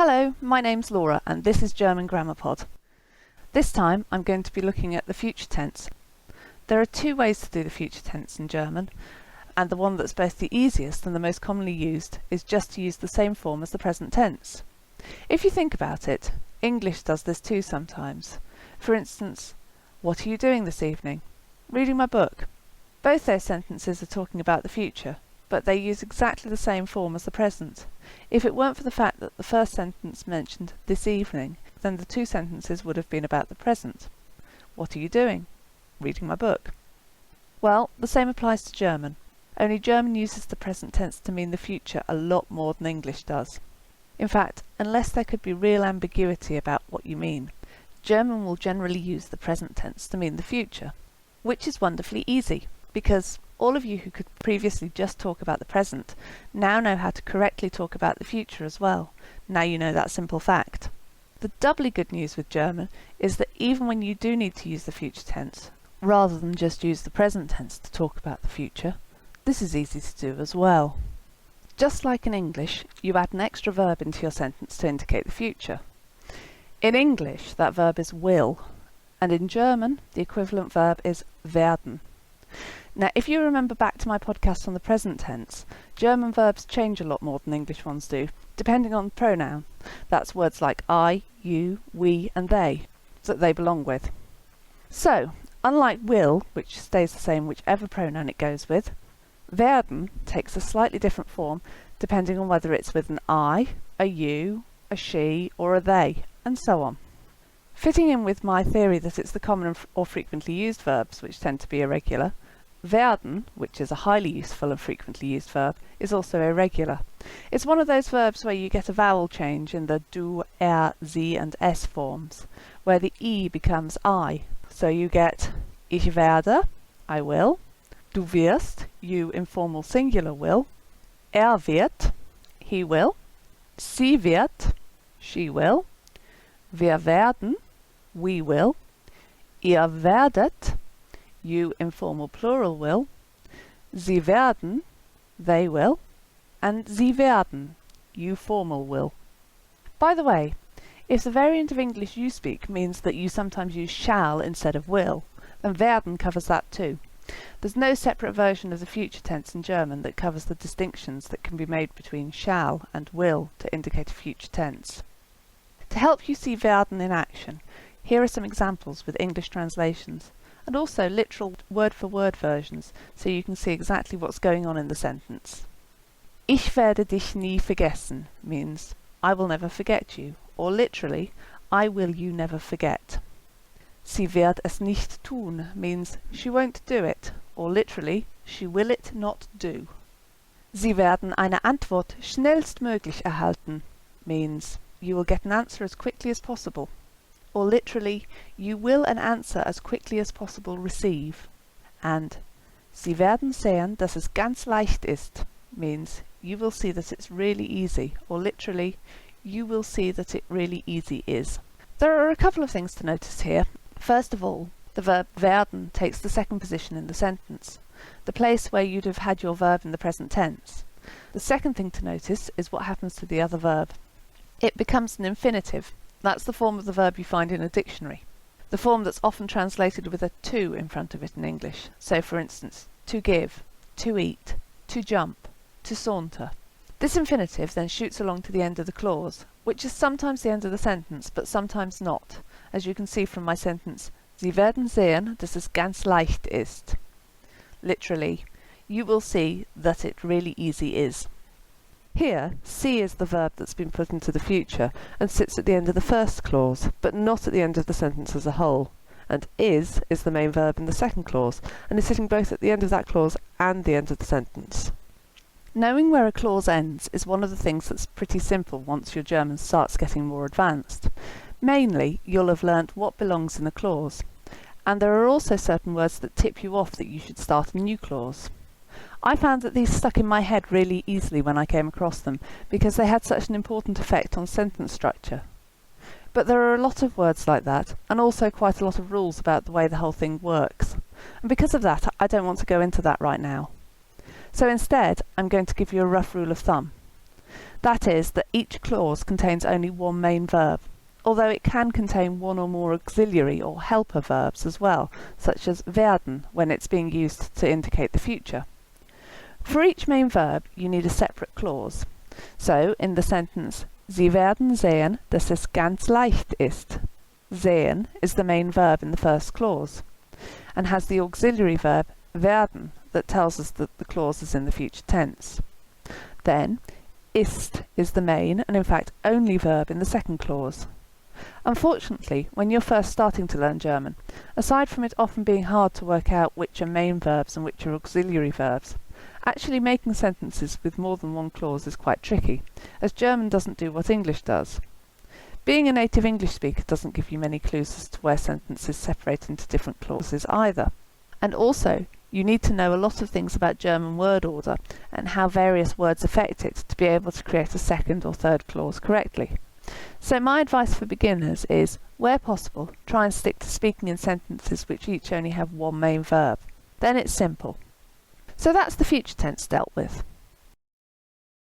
Hello, my name's Laura and this is German Grammar Pod. This time I'm going to be looking at the future tense. There are two ways to do the future tense in German, and the one that's both the easiest and the most commonly used is just to use the same form as the present tense. If you think about it, English does this too sometimes. For instance, what are you doing this evening? Reading my book. Both those sentences are talking about the future, but they use exactly the same form as the present. If it weren't for the fact that the first sentence mentioned this evening, then the two sentences would have been about the present. What are you doing? Reading my book. Well, the same applies to German, only German uses the present tense to mean the future a lot more than English does. In fact, unless there could be real ambiguity about what you mean, German will generally use the present tense to mean the future, which is wonderfully easy, because all of you who could previously just talk about the present now know how to correctly talk about the future as well. Now you know that simple fact. The doubly good news with German is that even when you do need to use the future tense, rather than just use the present tense to talk about the future, this is easy to do as well. Just like in English, you add an extra verb into your sentence to indicate the future. In English, that verb is will, and in German, the equivalent verb is werden. Now, if you remember back to my podcast on the present tense, German verbs change a lot more than English ones do, depending on the pronoun. That's words like I, you, we and they that they belong with. So, unlike will, which stays the same whichever pronoun it goes with, werden takes a slightly different form depending on whether it's with an I, a you, a she or a they, and so on. Fitting in with my theory that it's the common or frequently used verbs which tend to be irregular, werden, which is a highly useful and frequently used verb, is also irregular. It's one of those verbs where you get a vowel change in the du, sie and es forms, where the I becomes I. So you get ich werde, I will, du wirst, you informal singular will, wird, he will, sie wird, she will, wir werden, we will, ihr werdet, you informal plural will, sie werden, they will, and sie werden, you formal will. By the way, if the variant of English you speak means that you sometimes use shall instead of will, then werden covers that too. There's no separate version of the future tense in German that covers the distinctions that can be made between shall and will to indicate a future tense. To help you see werden in action, here are some examples with English translations, and also literal word-for-word versions, so you can see exactly what's going on in the sentence. Ich werde dich nie vergessen means I will never forget you, or literally, I will you never forget. Sie wird es nicht tun means she won't do it, or literally, she will it not do. Sie werden eine Antwort schnellstmöglich erhalten means you will get an answer as quickly as possible, or literally, you will an answer as quickly as possible receive. And Sie werden sehen, dass es ganz leicht ist means you will see that it's really easy, or literally, you will see that it really easy is. There are a couple of things to notice here. First of all, the verb werden takes the second position in the sentence, the place where you'd have had your verb in the present tense. The second thing to notice is what happens to the other verb. It becomes an infinitive. That's the form of the verb you find in a dictionary. The form that's often translated with a to in front of it in English. So for instance, to give, to eat, to jump, to saunter. This infinitive then shoots along to the end of the clause, which is sometimes the end of the sentence, but sometimes not, as you can see from my sentence, Sie werden sehen, dass es ganz leicht ist. Literally, you will see that it really easy is. Here, see is the verb that's been put into the future and sits at the end of the first clause, but not at the end of the sentence as a whole. And is the main verb in the second clause, and is sitting both at the end of that clause and the end of the sentence. Knowing where a clause ends is one of the things that's pretty simple once your German starts getting more advanced. Mainly, you'll have learnt what belongs in a clause, and there are also certain words that tip you off that you should start a new clause. I found that these stuck in my head really easily when I came across them, because they had such an important effect on sentence structure. But there are a lot of words like that, and also quite a lot of rules about the way the whole thing works. And because of that, I don't want to go into that right now. So instead, I'm going to give you a rough rule of thumb. That is, that each clause contains only one main verb, although it can contain one or more auxiliary or helper verbs as well, such as werden when it's being used to indicate the future. For each main verb, you need a separate clause. So, in the sentence, Sie werden sehen, dass es ganz leicht ist. Sehen is the main verb in the first clause, and has the auxiliary verb werden that tells us that the clause is in the future tense. Then, ist is the main and in fact only verb in the second clause. Unfortunately, when you're first starting to learn German, aside from it often being hard to work out which are main verbs and which are auxiliary verbs, actually making sentences with more than one clause is quite tricky, as German doesn't do what English does. Being a native English speaker doesn't give you many clues as to where sentences separate into different clauses either. And also, you need to know a lot of things about German word order and how various words affect it to be able to create a second or third clause correctly. So my advice for beginners is, where possible, try and stick to speaking in sentences which each only have one main verb. Then it's simple. So that's the future tense dealt with.